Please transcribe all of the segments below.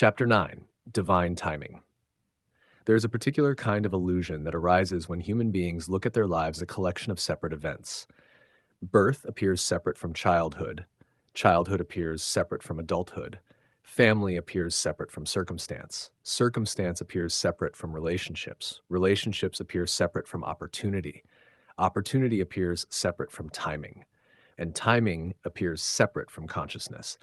Chapter 9: Divine Timing. There is a particular kind of illusion that arises when human beings look at their lives as a collection of separate events. Birth appears separate from childhood. Childhood appears separate from adulthood. Family appears separate from circumstance. Circumstance appears separate from relationships. Relationships appear separate from opportunity. Opportunity appears separate from timing. And timing appears separate from consciousness.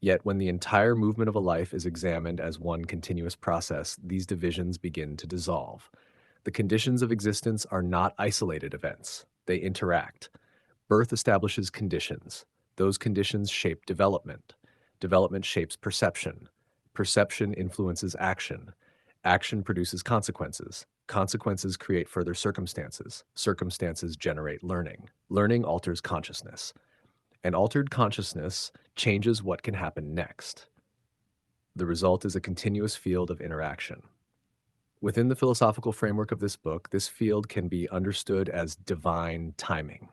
Yet, when the entire movement of a life is examined as one continuous process, these divisions begin to dissolve. The conditions of existence are not isolated events, they interact. Birth establishes conditions. Those conditions shape development. Development shapes perception. Perception influences action. Action produces consequences. Consequences create further circumstances. Circumstances generate learning. Learning alters consciousness. And altered consciousness changes what can happen next. The result is a continuous field of interaction. Within the philosophical framework of this book, this field can be understood as divine timing.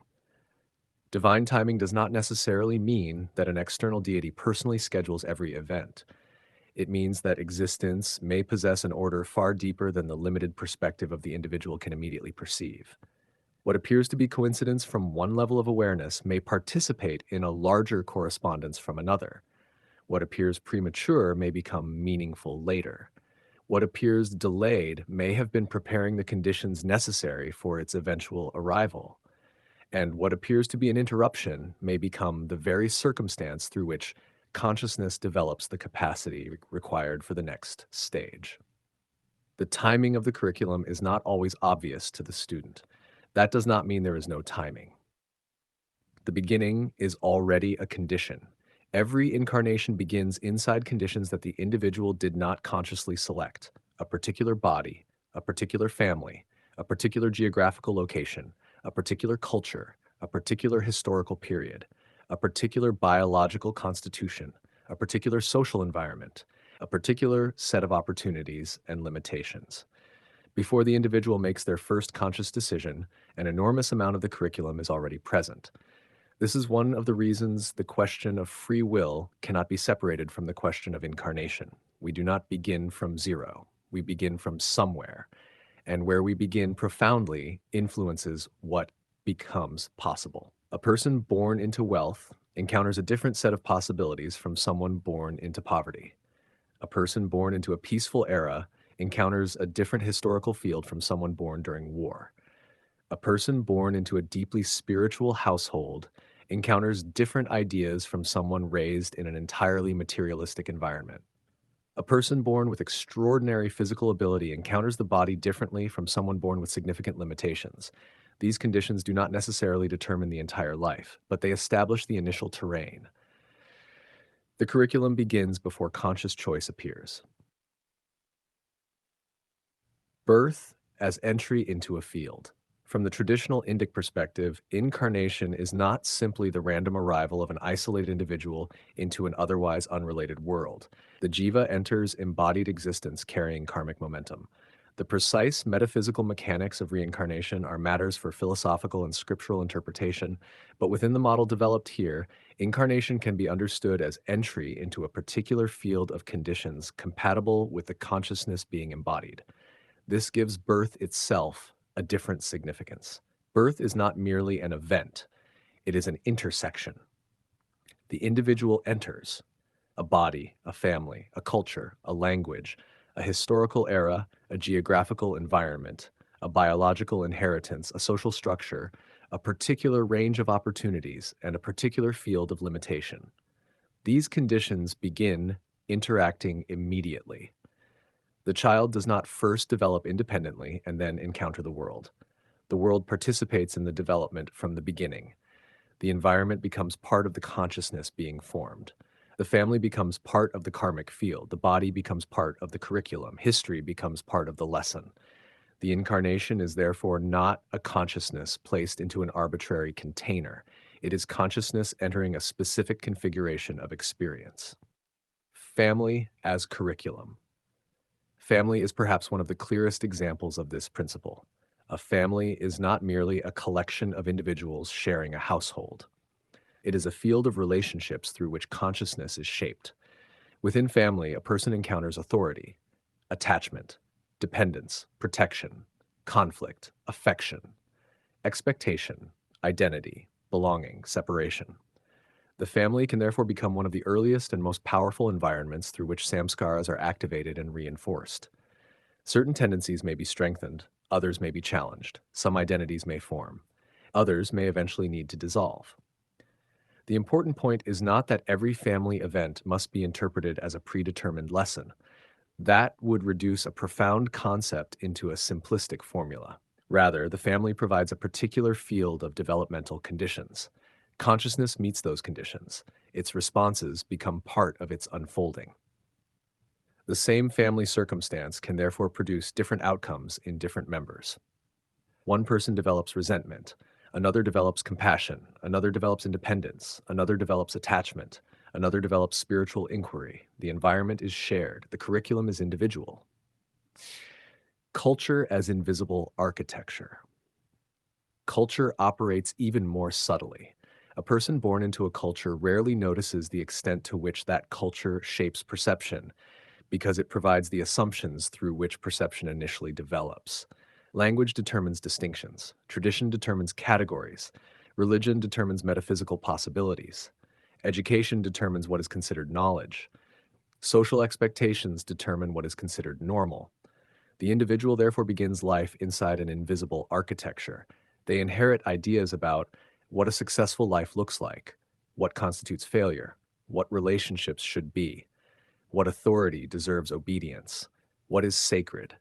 Divine timing does not necessarily mean that an external deity personally schedules every event. It means that existence may possess an order far deeper than the limited perspective of the individual can immediately perceive. What appears to be coincidence from one level of awareness may participate in a larger correspondence from another. What appears premature may become meaningful later. What appears delayed may have been preparing the conditions necessary for its eventual arrival. And what appears to be an interruption may become the very circumstance through which consciousness develops the capacity required for the next stage. The timing of the curriculum is not always obvious to the student. That does not mean there is no timing. The beginning is already a condition. Every incarnation begins inside conditions that the individual did not consciously select: a particular body, a particular family, a particular geographical location, a particular culture, a particular historical period, a particular biological constitution, a particular social environment, a particular set of opportunities and limitations. Before the individual makes their first conscious decision, an enormous amount of the curriculum is already present. This is one of the reasons the question of free will cannot be separated from the question of incarnation. We do not begin from zero. We begin from somewhere. And where we begin profoundly influences what becomes possible. A person born into wealth encounters a different set of possibilities from someone born into poverty. A person born into a peaceful era encounters a different historical field from someone born during war. A person born into a deeply spiritual household encounters different ideas from someone raised in an entirely materialistic environment. A person born with extraordinary physical ability encounters the body differently from someone born with significant limitations. These conditions do not necessarily determine the entire life, but they establish the initial terrain. The curriculum begins before conscious choice appears. Birth as entry into a field. From the traditional Indic perspective, incarnation is not simply the random arrival of an isolated individual into an otherwise unrelated world. The jiva enters embodied existence carrying karmic momentum. The precise metaphysical mechanics of reincarnation are matters for philosophical and scriptural interpretation, but within the model developed here, incarnation can be understood as entry into a particular field of conditions compatible with the consciousness being embodied. This gives birth itself a different significance. Birth is not merely an event, it is an intersection. The individual enters a body, a family, a culture, a language, a historical era, a geographical environment, a biological inheritance, a social structure, a particular range of opportunities, and a particular field of limitation. These conditions begin interacting immediately. The child does not first develop independently and then encounter the world. The world participates in the development from the beginning. The environment becomes part of the consciousness being formed. The family becomes part of the karmic field. The body becomes part of the curriculum. History becomes part of the lesson. The incarnation is therefore not a consciousness placed into an arbitrary container. It is consciousness entering a specific configuration of experience. Family as curriculum. Family is perhaps one of the clearest examples of this principle. A family is not merely a collection of individuals sharing a household. It is a field of relationships through which consciousness is shaped. Within family, a person encounters authority, attachment, dependence, protection, conflict, affection, expectation, identity, belonging, separation. The family can therefore become one of the earliest and most powerful environments through which samskaras are activated and reinforced. Certain tendencies may be strengthened, others may be challenged, some identities may form, others may eventually need to dissolve. The important point is not that every family event must be interpreted as a predetermined lesson. That would reduce a profound concept into a simplistic formula. Rather, the family provides a particular field of developmental conditions. Consciousness meets those conditions. Its responses become part of its unfolding. The same family circumstance can therefore produce different outcomes in different members. One person develops resentment, another develops compassion, another develops independence, another develops attachment, another develops spiritual inquiry. The environment is shared, the curriculum is individual. Culture as invisible architecture. Culture operates even more subtly. A person born into a culture rarely notices the extent to which that culture shapes perception, because it provides the assumptions through which perception initially develops. Language determines distinctions, tradition determines categories, religion determines metaphysical possibilities, education determines what is considered knowledge, social expectations determine what is considered normal. The individual therefore begins life inside an invisible architecture. They inherit ideas about what a successful life looks like, what constitutes failure, what relationships should be, what authority deserves obedience, what is sacred,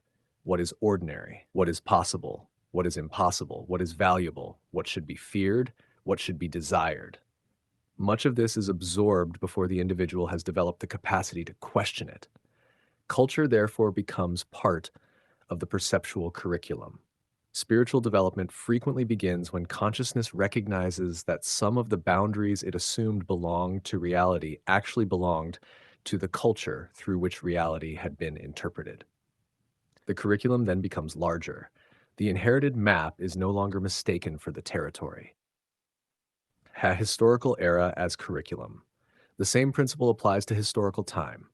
what is ordinary, what is possible, what is impossible, what is valuable, what should be feared, what should be desired. Much of this is absorbed before the individual has developed the capacity to question it. Culture therefore becomes part of the perceptual curriculum. Spiritual development frequently begins when consciousness recognizes that some of the boundaries it assumed belonged to reality actually belonged to the culture through which reality had been interpreted. The curriculum then becomes larger. The inherited map is no longer mistaken for the territory. A historical era as curriculum. The same principle applies to historical time.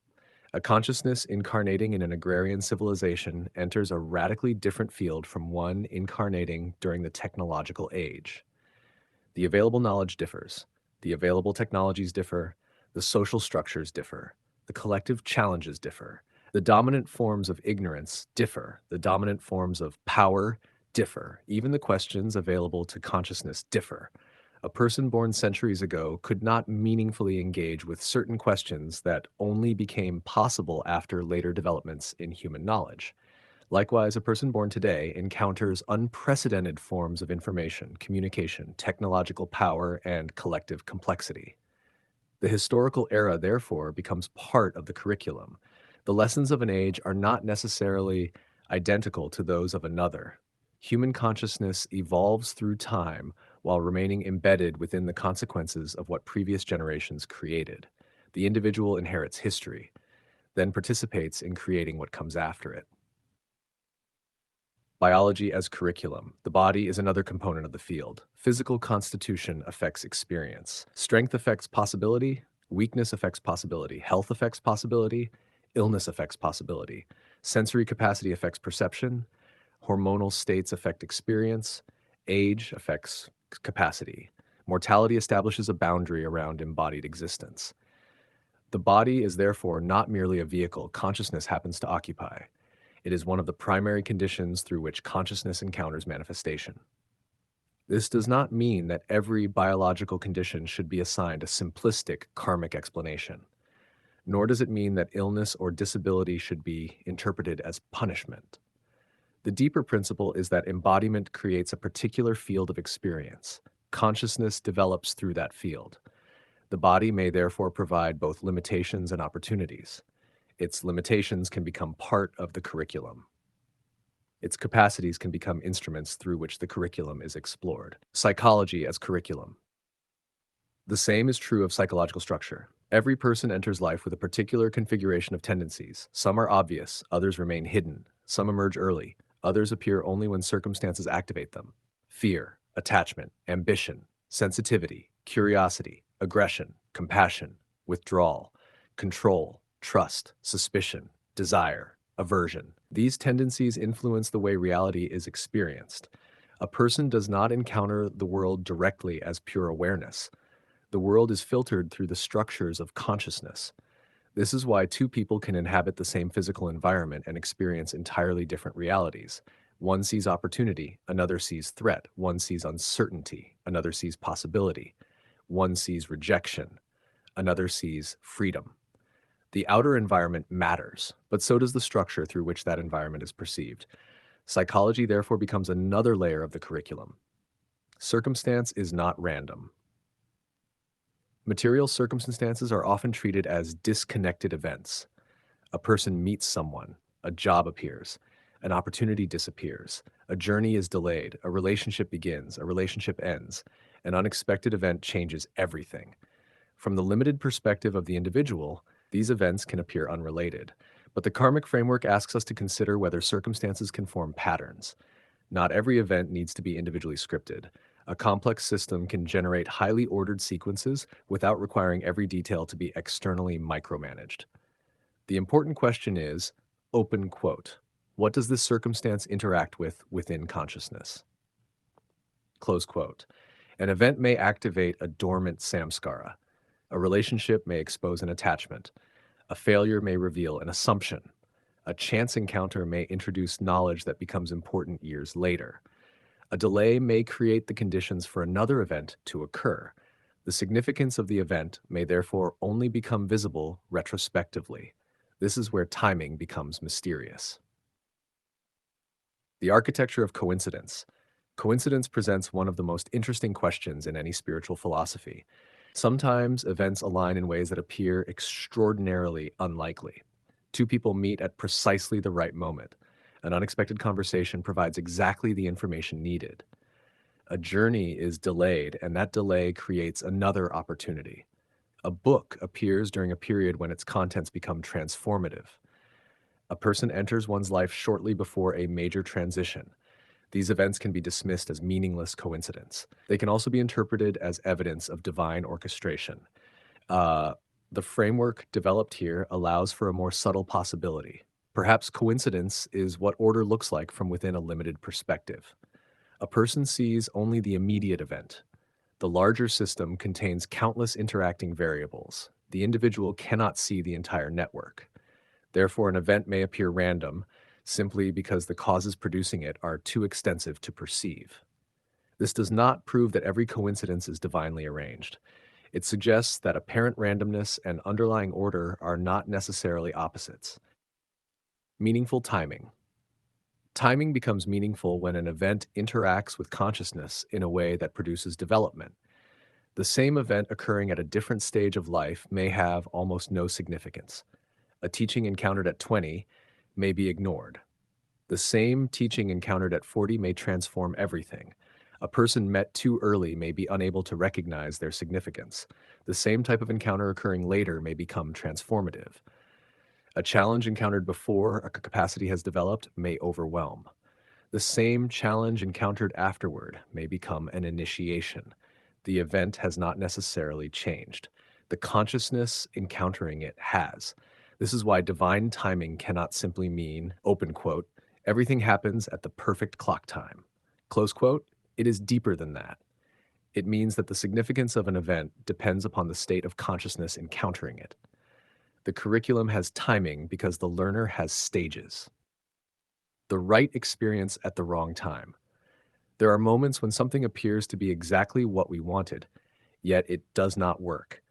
A consciousness incarnating in an agrarian civilization enters a radically different field from one incarnating during the technological age. The available knowledge differs, the available technologies differ, the social structures differ, the collective challenges differ, the dominant forms of ignorance differ, the dominant forms of power differ, even the questions available to consciousness differ. A person born centuries ago could not meaningfully engage with certain questions that only became possible after later developments in human knowledge. Likewise, a person born today encounters unprecedented forms of information, communication, technological power, and collective complexity. The historical era, therefore, becomes part of the curriculum. The lessons of an age are not necessarily identical to those of another. Human consciousness evolves through time while remaining embedded within the consequences of what previous generations created. The individual inherits history, then participates in creating what comes after it. Biology as curriculum. The body is another component of the field. Physical constitution affects experience. Strength affects possibility. Weakness affects possibility. Health affects possibility. Illness affects possibility. Sensory capacity affects perception. Hormonal states affect experience. Age affects capacity. Mortality establishes a boundary around embodied existence. The body is therefore not merely a vehicle consciousness happens to occupy. It is one of the primary conditions through which consciousness encounters manifestation. This does not mean that every biological condition should be assigned a simplistic karmic explanation, nor does it mean that illness or disability should be interpreted as punishment. The deeper principle is that embodiment creates a particular field of experience. Consciousness develops through that field. The body may therefore provide both limitations and opportunities. Its limitations can become part of the curriculum. Its capacities can become instruments through which the curriculum is explored. Psychology as curriculum. The same is true of psychological structure. Every person enters life with a particular configuration of tendencies. Some are obvious, others remain hidden. Some emerge early, others appear only when circumstances activate them. Fear, attachment, ambition, sensitivity, curiosity, aggression, compassion, withdrawal, control, trust, suspicion, desire, aversion. These tendencies influence the way reality is experienced. A person does not encounter the world directly as pure awareness. The world is filtered through the structures of consciousness. This is why two people can inhabit the same physical environment and experience entirely different realities. One sees opportunity, another sees threat. One sees uncertainty, another sees possibility. One sees rejection, another sees freedom. The outer environment matters, but so does the structure through which that environment is perceived. Psychology therefore becomes another layer of the curriculum. Circumstance is not random. Material circumstances are often treated as disconnected events. A person meets someone, a job appears, an opportunity disappears, a journey is delayed, a relationship begins, a relationship ends. An unexpected event changes everything. From the limited perspective of the individual, these events can appear unrelated. But the karmic framework asks us to consider whether circumstances can form patterns. Not every event needs to be individually scripted. A complex system can generate highly ordered sequences without requiring every detail to be externally micromanaged. The important question is, open quote, what does this circumstance interact with within consciousness? Close quote. An event may activate a dormant samskara. A relationship may expose an attachment. A failure may reveal an assumption. A chance encounter may introduce knowledge that becomes important years later. A delay may create the conditions for another event to occur. The significance of the event may therefore only become visible retrospectively. This is where timing becomes mysterious. The architecture of coincidence. Coincidence presents one of the most interesting questions in any spiritual philosophy. Sometimes events align in ways that appear extraordinarily unlikely. Two people meet at precisely the right moment. An unexpected conversation provides exactly the information needed. A journey is delayed, and that delay creates another opportunity. A book appears during a period when its contents become transformative. A person enters one's life shortly before a major transition. These events can be dismissed as meaningless coincidence. They can also be interpreted as evidence of divine orchestration. Uh, the framework developed here allows for a more subtle possibility. Perhaps coincidence is what order looks like from within a limited perspective. A person sees only the immediate event. The larger system contains countless interacting variables. The individual cannot see the entire network. Therefore, an event may appear random simply because the causes producing it are too extensive to perceive. This does not prove that every coincidence is divinely arranged. It suggests that apparent randomness and underlying order are not necessarily opposites. Meaningful timing. Timing becomes meaningful when an event interacts with consciousness in a way that produces development. The same event occurring at a different stage of life may have almost no significance. A teaching encountered at 20 may be ignored. The same teaching encountered at 40 may transform everything. A person met too early may be unable to recognize their significance. The same type of encounter occurring later may become transformative. A challenge encountered before a capacity has developed may overwhelm. The same challenge encountered afterward may become an initiation. The event has not necessarily changed. The consciousness encountering it has. This is why divine timing cannot simply mean, open quote, everything happens at the perfect clock time. Close quote, it is deeper than that. It means that the significance of an event depends upon the state of consciousness encountering it. The curriculum has timing because the learner has stages. The right experience at the wrong time. There are moments when something appears to be exactly what we wanted, yet it does not work.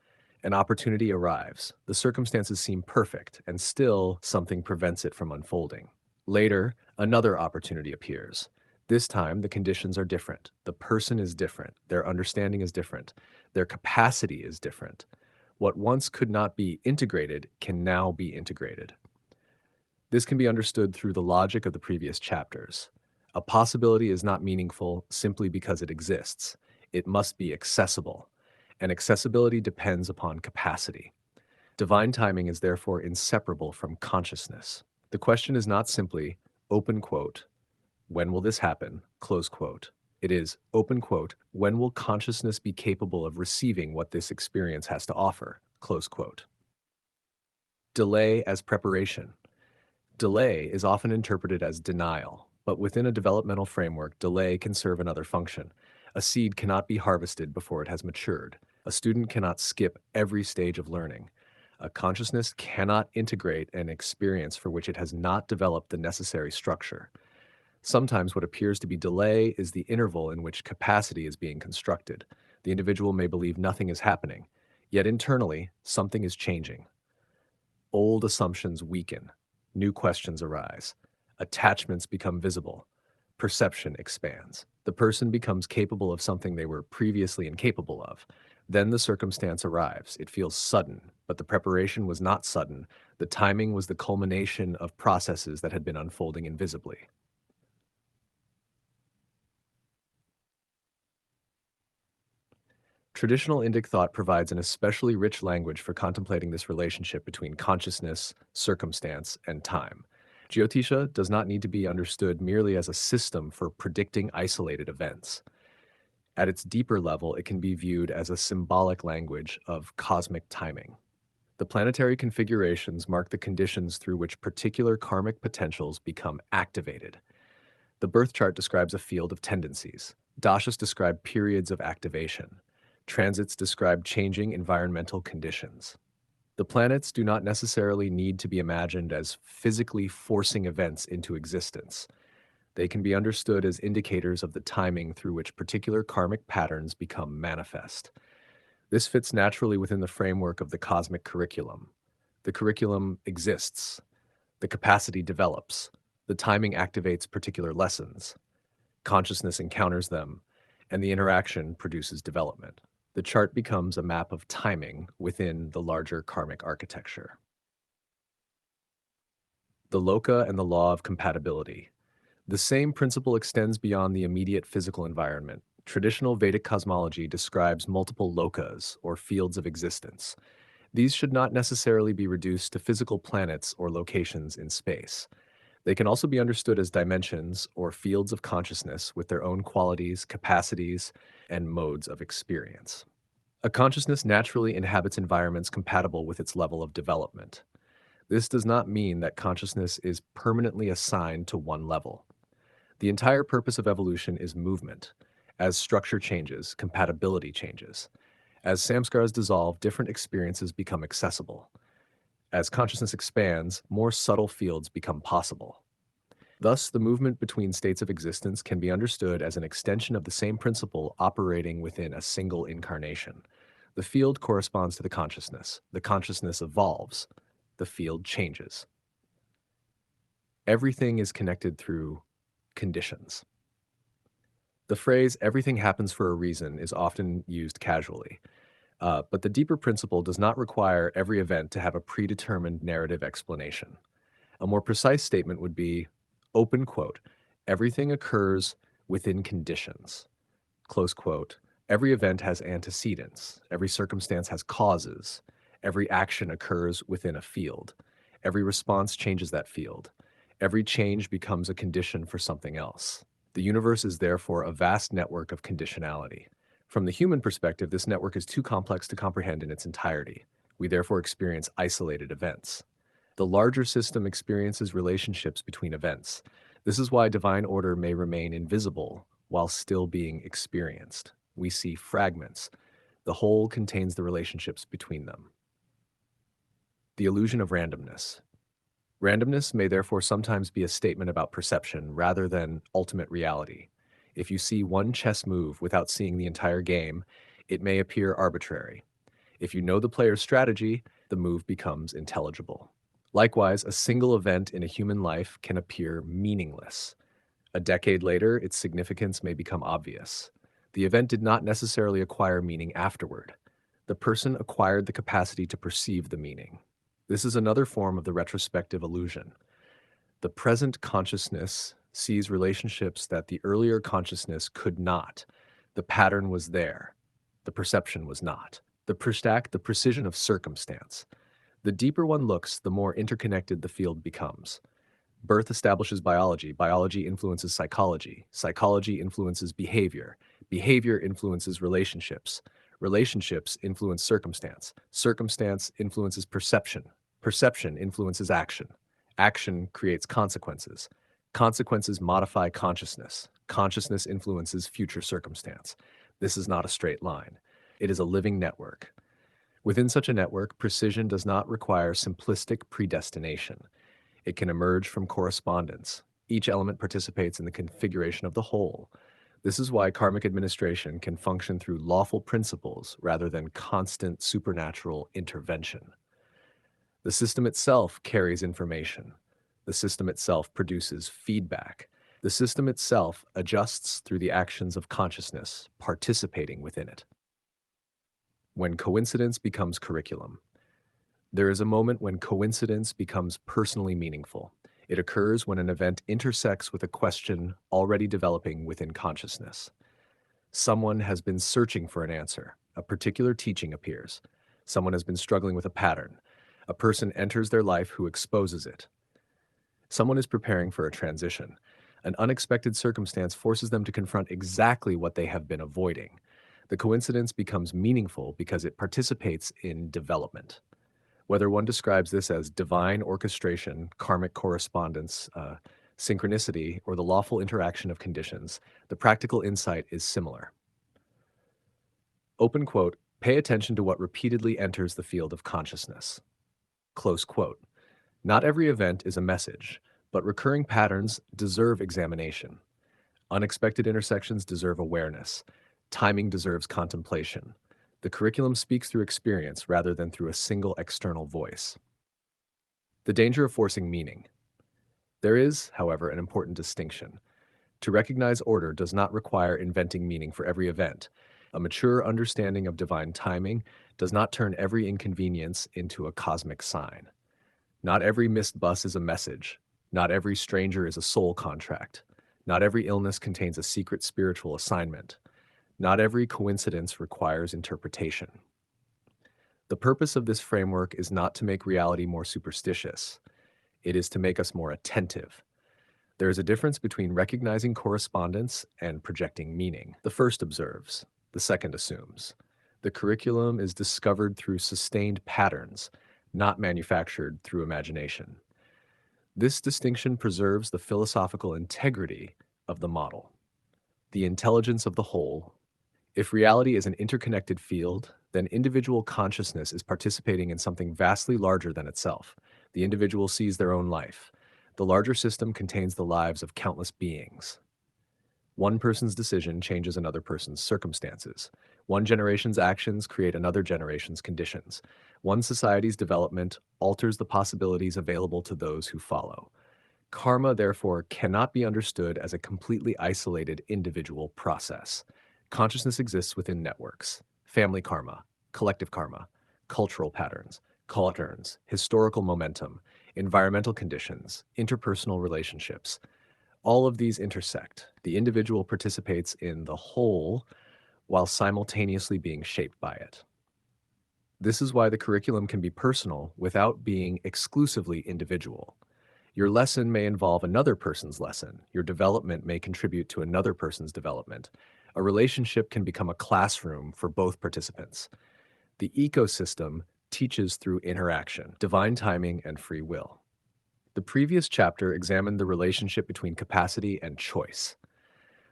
An opportunity arrives, the circumstances seem perfect, and still something prevents it from unfolding. Later, another opportunity appears. This time, the conditions are different. The person is different. Their understanding is different. Their capacity is different. What once could not be integrated can now be integrated. This can be understood through the logic of the previous chapters. A possibility is not meaningful simply because it exists. It must be accessible, and accessibility depends upon capacity. Divine timing is therefore inseparable from consciousness. The question is not simply, open quote, when will this happen, close quote. It is, open quote, when will consciousness be capable of receiving what this experience has to offer, close quote. Delay as preparation. Delay is often interpreted as denial, but within a developmental framework, delay can serve another function. A seed cannot be harvested before it has matured. A student cannot skip every stage of learning. A consciousness cannot integrate an experience for which it has not developed the necessary structure. Sometimes what appears to be delay is the interval in which capacity is being constructed. The individual may believe nothing is happening, yet internally, something is changing. Old assumptions weaken, new questions arise, attachments become visible, perception expands. The person becomes capable of something they were previously incapable of. Then the circumstance arrives. It feels sudden, but the preparation was not sudden. The timing was the culmination of processes that had been unfolding invisibly. Traditional Indic thought provides an especially rich language for contemplating this relationship between consciousness, circumstance, and time. Jyotisha does not need to be understood merely as a system for predicting isolated events. At its deeper level, it can be viewed as a symbolic language of cosmic timing. The planetary configurations mark the conditions through which particular karmic potentials become activated. The birth chart describes a field of tendencies. Dashas describe periods of activation. Transits describe changing environmental conditions. The planets do not necessarily need to be imagined as physically forcing events into existence. They can be understood as indicators of the timing through which particular karmic patterns become manifest. This fits naturally within the framework of the cosmic curriculum. The curriculum exists, the capacity develops, the timing activates particular lessons, consciousness encounters them, and the interaction produces development. The chart becomes a map of timing within the larger karmic architecture. The Loka and the law of compatibility. The same principle extends beyond the immediate physical environment. Traditional Vedic cosmology describes multiple lokas, or fields of existence. These should not necessarily be reduced to physical planets or locations in space. They can also be understood as dimensions or fields of consciousness with their own qualities, capacities, and modes of experience. A consciousness naturally inhabits environments compatible with its level of development. This does not mean that consciousness is permanently assigned to one level. The entire purpose of evolution is movement. As structure changes, compatibility changes. As samskaras dissolve, different experiences become accessible. As consciousness expands, more subtle fields become possible. Thus, the movement between states of existence can be understood as an extension of the same principle operating within a single incarnation. The field corresponds to the consciousness. The consciousness evolves. The field changes. Everything is connected through conditions. The phrase, everything happens for a reason, is often used casually. But the deeper principle does not require every event to have a predetermined narrative explanation. A more precise statement would be, open quote, everything occurs within conditions, close quote. Every event has antecedents, every circumstance has causes, every action occurs within a field, every response changes that field, every change becomes a condition for something else. The universe is therefore a vast network of conditionality. From the human perspective, this network is too complex to comprehend in its entirety. We therefore experience isolated events. The larger system experiences relationships between events. This is why divine order may remain invisible while still being experienced. We see fragments. The whole contains the relationships between them. The illusion of randomness. Randomness may therefore sometimes be a statement about perception rather than ultimate reality. If you see one chess move without seeing the entire game, it may appear arbitrary. If you know the player's strategy, the move becomes intelligible. Likewise, a single event in a human life can appear meaningless. A decade later, its significance may become obvious. The event did not necessarily acquire meaning afterward. The person acquired the capacity to perceive the meaning. This is another form of the retrospective illusion. The present consciousness sees relationships that the earlier consciousness could not. The pattern was there. The perception was not. The precision of circumstance. The deeper one looks, the more interconnected the field becomes. Birth establishes biology. Biology influences psychology. Psychology influences behavior. Behavior influences relationships. Relationships influence circumstance. Circumstance influences perception. Perception influences action. Action creates consequences. Consequences modify consciousness. Consciousness influences future circumstance. This is not a straight line. It is a living network. Within such a network, precision does not require simplistic predestination. It can emerge from correspondence. Each element participates in the configuration of the whole. This is why karmic administration can function through lawful principles rather than constant supernatural intervention. The system itself carries information. The system itself produces feedback. The system itself adjusts through the actions of consciousness, participating within it. When coincidence becomes curriculum. There is a moment when coincidence becomes personally meaningful. It occurs when an event intersects with a question already developing within consciousness. Someone has been searching for an answer. A particular teaching appears. Someone has been struggling with a pattern. A person enters their life who exposes it. Someone is preparing for a transition. An unexpected circumstance forces them to confront exactly what they have been avoiding. The coincidence becomes meaningful because it participates in development. Whether one describes this as divine orchestration, karmic correspondence, synchronicity, or the lawful interaction of conditions, the practical insight is similar. Open quote, pay attention to what repeatedly enters the field of consciousness. Close quote. Not every event is a message, but recurring patterns deserve examination. Unexpected intersections deserve awareness. Timing deserves contemplation. The curriculum speaks through experience rather than through a single external voice. The danger of forcing meaning. There is, however, an important distinction. To recognize order does not require inventing meaning for every event. A mature understanding of divine timing does not turn every inconvenience into a cosmic sign. Not every missed bus is a message. Not every stranger is a soul contract. Not every illness contains a secret spiritual assignment. Not every coincidence requires interpretation. The purpose of this framework is not to make reality more superstitious. It is to make us more attentive. There is a difference between recognizing correspondence and projecting meaning. The first observes, the second assumes. The curriculum is discovered through sustained patterns, not manufactured through imagination. This distinction preserves the philosophical integrity of the model, the intelligence of the whole. If reality is an interconnected field, then individual consciousness is participating in something vastly larger than itself. The individual sees their own life. The larger system contains the lives of countless beings. One person's decision changes another person's circumstances. One generation's actions create another generation's conditions. One society's development alters the possibilities available to those who follow. Karma, therefore, cannot be understood as a completely isolated individual process. Consciousness exists within networks: family karma, collective karma, cultural patterns, historical momentum, environmental conditions, interpersonal relationships. All of these intersect. The individual participates in the whole while simultaneously being shaped by it. This is why the curriculum can be personal without being exclusively individual. Your lesson may involve another person's lesson. Your development may contribute to another person's development. A relationship can become a classroom for both participants. The ecosystem teaches through interaction, divine timing, and free will. The previous chapter examined the relationship between capacity and choice.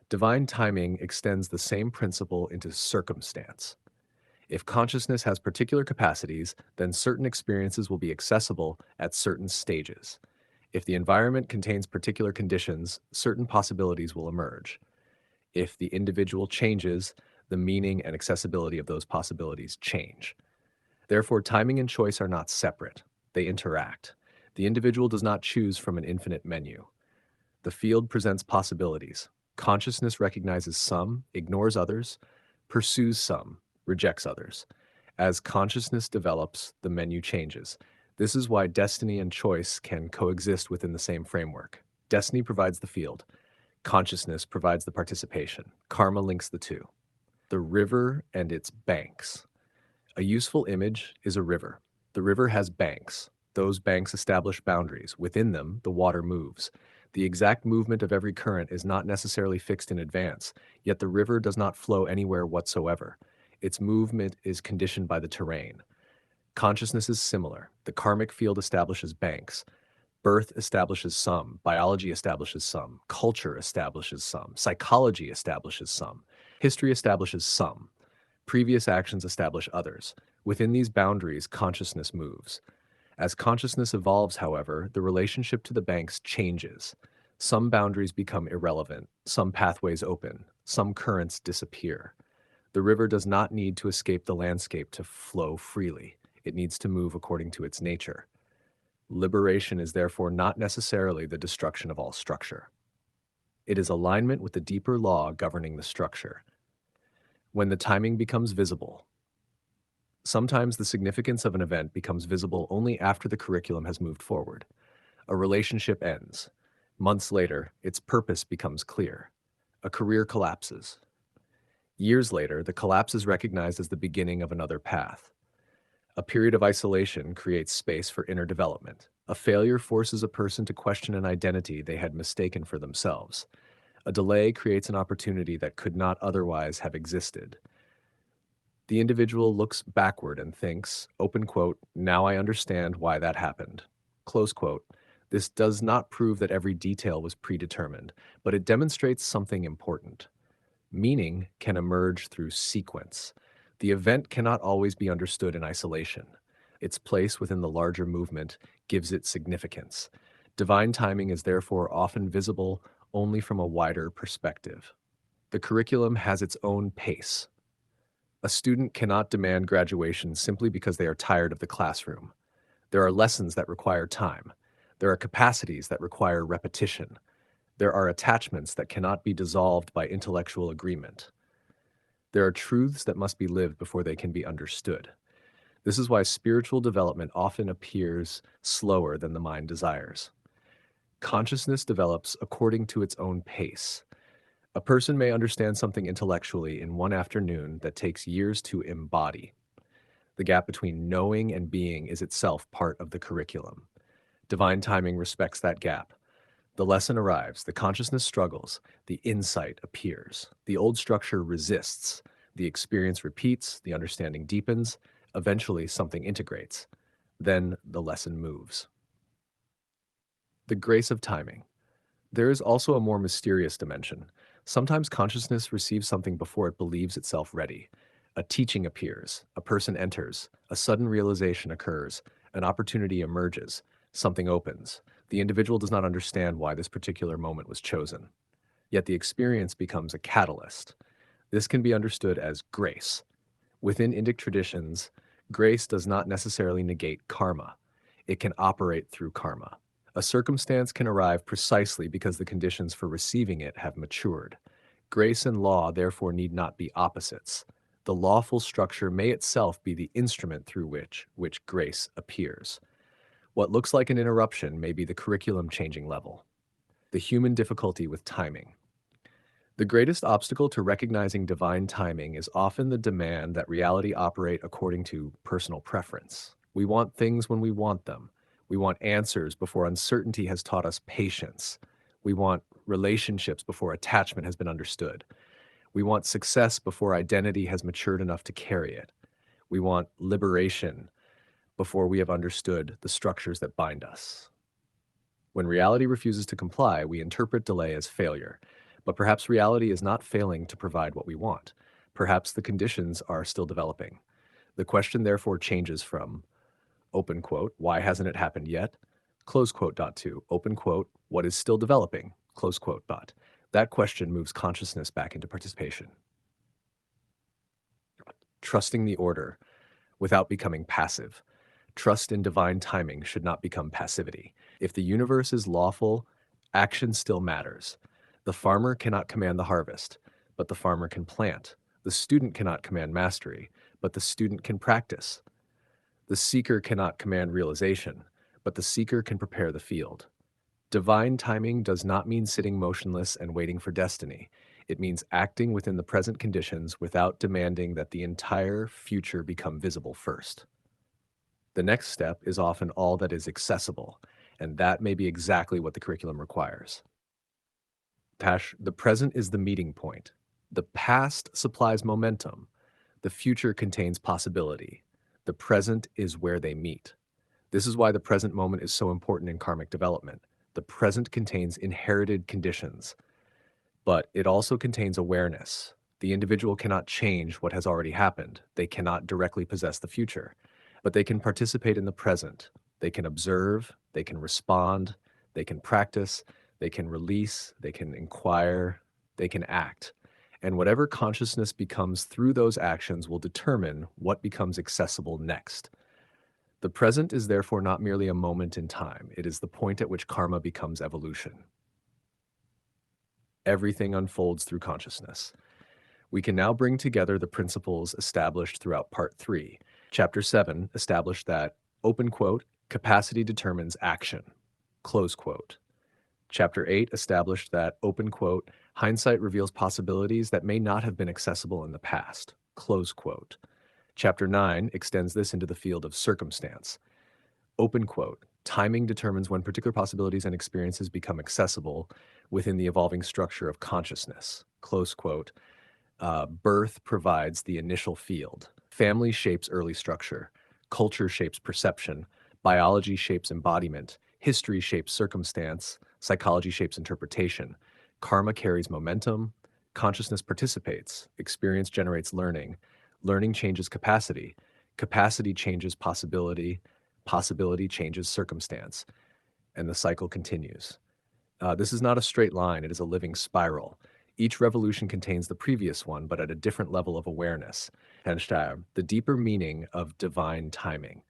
Divine timing extends the same principle into circumstance. If consciousness has particular capacities, then certain experiences will be accessible at certain stages. If the environment contains particular conditions, certain possibilities will emerge. If the individual changes, the meaning and accessibility of those possibilities change. Therefore, timing and choice are not separate. They interact. The individual does not choose from an infinite menu. The field presents possibilities. Consciousness recognizes some, ignores others, pursues some, rejects others. As consciousness develops, the menu changes. This is why destiny and choice can coexist within the same framework. Destiny provides the field. Consciousness provides the participation. Karma links the two. The river and its banks. A useful image is a river. The river has banks. Those banks establish boundaries. Within them, the water moves. The exact movement of every current is not necessarily fixed in advance, yet the river does not flow anywhere whatsoever. Its movement is conditioned by the terrain. Consciousness is similar. The karmic field establishes banks. Birth establishes some, biology establishes some, culture establishes some, psychology establishes some, history establishes some, previous actions establish others. Within these boundaries, consciousness moves. As consciousness evolves, however, the relationship to the banks changes. Some boundaries become irrelevant, some pathways open, some currents disappear. The river does not need to escape the landscape to flow freely. It needs to move according to its nature. Liberation is therefore not necessarily the destruction of all structure. It is alignment with the deeper law governing the structure. When the timing becomes visible, sometimes the significance of an event becomes visible only after the curriculum has moved forward. A relationship ends. Months later, its purpose becomes clear. A career collapses. Years later, the collapse is recognized as the beginning of another path. A period of isolation creates space for inner development. A failure forces a person to question an identity they had mistaken for themselves. A delay creates an opportunity that could not otherwise have existed. The individual looks backward and thinks, open quote, now I understand why that happened. Close quote. This does not prove that every detail was predetermined, but it demonstrates something important. Meaning can emerge through sequence. The event cannot always be understood in isolation. Its place within the larger movement gives it significance. Divine timing is therefore often visible only from a wider perspective. The curriculum has its own pace. A student cannot demand graduation simply because they are tired of the classroom. There are lessons that require time. There are capacities that require repetition. There are attachments that cannot be dissolved by intellectual agreement. There are truths that must be lived before they can be understood. This is why spiritual development often appears slower than the mind desires. Consciousness develops according to its own pace. A person may understand something intellectually in one afternoon that takes years to embody. The gap between knowing and being is itself part of the curriculum. Divine timing respects that gap. The lesson arrives, the consciousness struggles, the insight appears. The old structure resists. The experience repeats, the understanding deepens. Eventually, something integrates. Then the lesson moves. The grace of timing. There is also a more mysterious dimension. Sometimes consciousness receives something before it believes itself ready. A teaching appears, a person enters, a sudden realization occurs, an opportunity emerges, something opens. The individual does not understand why this particular moment was chosen. Yet the experience becomes a catalyst. This can be understood as grace. Within Indic traditions, grace does not necessarily negate karma. It can operate through karma. A circumstance can arrive precisely because the conditions for receiving it have matured. Grace and law therefore need not be opposites. The lawful structure may itself be the instrument through which grace appears. What looks like an interruption may be the curriculum changing level. The human difficulty with timing. The greatest obstacle to recognizing divine timing is often the demand that reality operate according to personal preference. We want things when we want them. We want answers before uncertainty has taught us patience. We want relationships before attachment has been understood. We want success before identity has matured enough to carry it. We want liberation before we have understood the structures that bind us. When reality refuses to comply, we interpret delay as failure. But perhaps reality is not failing to provide what we want. Perhaps the conditions are still developing. The question therefore changes from, open quote, why hasn't it happened yet? Close quote, to, open quote, what is still developing? Close quote, dot. That question moves consciousness back into participation. Trusting the order without becoming passive. Trust in divine timing should not become passivity. If the universe is lawful, action still matters. The farmer cannot command the harvest, but the farmer can plant. The student cannot command mastery, but the student can practice. The seeker cannot command realization, but the seeker can prepare the field. Divine timing does not mean sitting motionless and waiting for destiny. It means acting within the present conditions without demanding that the entire future become visible first. The next step is often all that is accessible, and that may be exactly what the curriculum requires. The present is the meeting point. The past supplies momentum. The future contains possibility. The present is where they meet. This is why the present moment is so important in karmic development. The present contains inherited conditions, but it also contains awareness. The individual cannot change what has already happened. They cannot directly possess the future, but they can participate in the present. They can observe, they can respond, they can practice, they can release, they can inquire, they can act. And whatever consciousness becomes through those actions will determine what becomes accessible next. The present is therefore not merely a moment in time, it is the point at which karma becomes evolution. Everything unfolds through consciousness. We can now bring together the principles established throughout Part 3. Chapter 7 established that, open quote, capacity determines action, close quote. Chapter 8 established that, open quote, hindsight reveals possibilities that may not have been accessible in the past, close quote. Chapter 9 extends this into the field of circumstance. Open quote, timing determines when particular possibilities and experiences become accessible within the evolving structure of consciousness, close quote. Birth provides the initial field. Family shapes early structure. Culture shapes perception. Biology shapes embodiment. History shapes circumstance. Psychology shapes interpretation. Karma carries momentum. Consciousness participates. Experience generates learning. Learning changes capacity. Capacity changes possibility. Possibility changes circumstance. And the cycle continues. This is not a straight line, it is a living spiral. Each revolution contains the previous one, but at a different level of awareness. The deeper meaning of divine timing.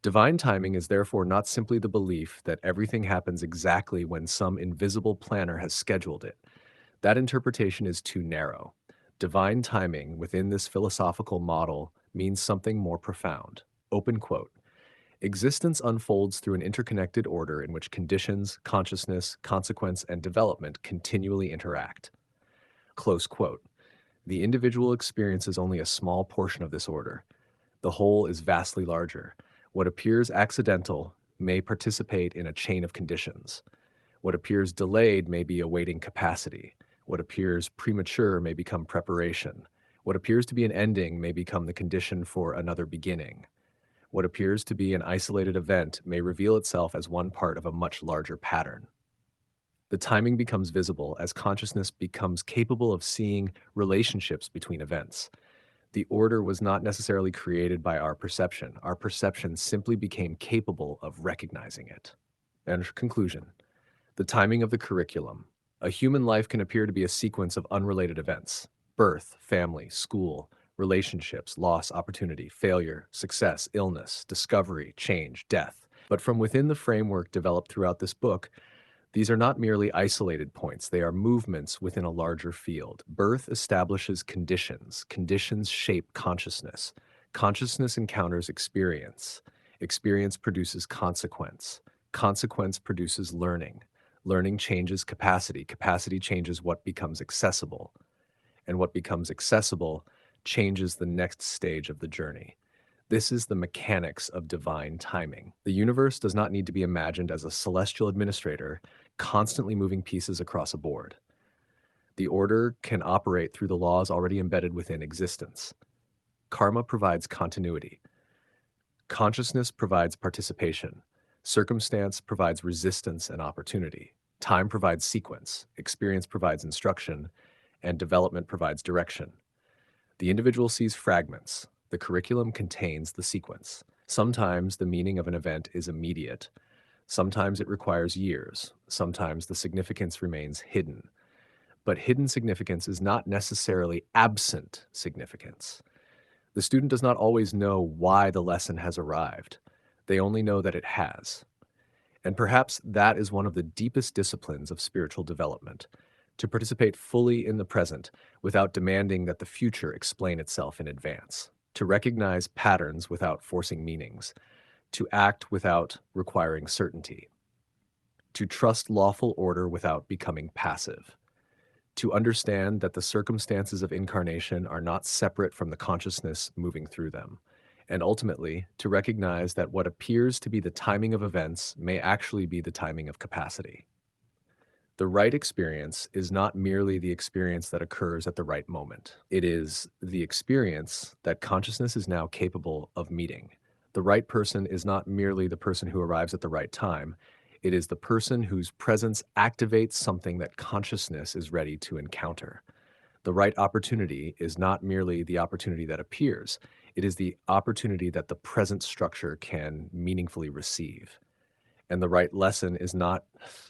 Divine timing is therefore not simply the belief that everything happens exactly when some invisible planner has scheduled it. That interpretation is too narrow. Divine timing within this philosophical model means something more profound. Open quote. Existence unfolds through an interconnected order in which conditions, consciousness, consequence, and development continually interact. Close quote. The individual experiences only a small portion of this order. The whole is vastly larger. What appears accidental may participate in a chain of conditions. What appears delayed may be awaiting capacity. What appears premature may become preparation. What appears to be an ending may become the condition for another beginning. What appears to be an isolated event may reveal itself as one part of a much larger pattern. The timing becomes visible as consciousness becomes capable of seeing relationships between events. The order was not necessarily created by our perception. Our perception simply became capable of recognizing it. And conclusion, the timing of the curriculum. A human life can appear to be a sequence of unrelated events: birth, family, school, relationships, loss, opportunity, failure, success, illness, discovery, change, death. But from within the framework developed throughout this book, these are not merely isolated points, they are movements within a larger field. Birth establishes conditions. Conditions shape consciousness. Consciousness encounters experience. Experience produces consequence. Consequence produces learning. Learning changes capacity. Capacity changes what becomes accessible. And what becomes accessible changes the next stage of the journey. This is the mechanics of divine timing. The universe does not need to be imagined as a celestial administrator constantly moving pieces across a board. The order can operate through the laws already embedded within existence. Karma provides continuity. Consciousness provides participation. Circumstance provides resistance and opportunity. Time provides sequence. Experience provides instruction. And development provides direction. The individual sees fragments. The curriculum contains the sequence. Sometimes the meaning of an event is immediate. Sometimes it requires years. Sometimes the significance remains hidden. But hidden significance is not necessarily absent significance. The student does not always know why the lesson has arrived. They only know that it has. And perhaps that is one of the deepest disciplines of spiritual development, to participate fully in the present without demanding that the future explain itself in advance, to recognize patterns without forcing meanings, to act without requiring certainty, to trust lawful order without becoming passive, to understand that the circumstances of incarnation are not separate from the consciousness moving through them, and ultimately to recognize that what appears to be the timing of events may actually be the timing of capacity. The right experience is not merely the experience that occurs at the right moment. It is the experience that consciousness is now capable of meeting. The right person is not merely the person who arrives at the right time. It is the person whose presence activates something that consciousness is ready to encounter. The right opportunity is not merely the opportunity that appears. It is the opportunity that the present structure can meaningfully receive. And the right lesson is not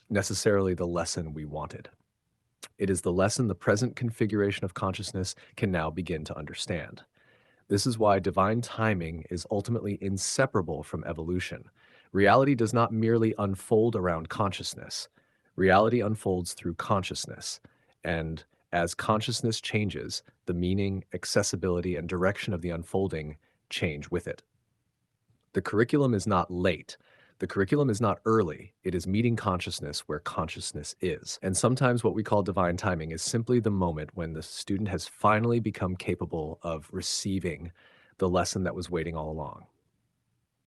necessarily the lesson we wanted. It is the lesson the present configuration of consciousness can now begin to understand. This is why divine timing is ultimately inseparable from evolution. Reality does not merely unfold around consciousness. Reality unfolds through consciousness. And as consciousness changes, the meaning, accessibility, and direction of the unfolding change with it. The curriculum is not late. The curriculum is not early. It is meeting consciousness where consciousness is. And sometimes what we call divine timing is simply the moment when the student has finally become capable of receiving the lesson that was waiting all along.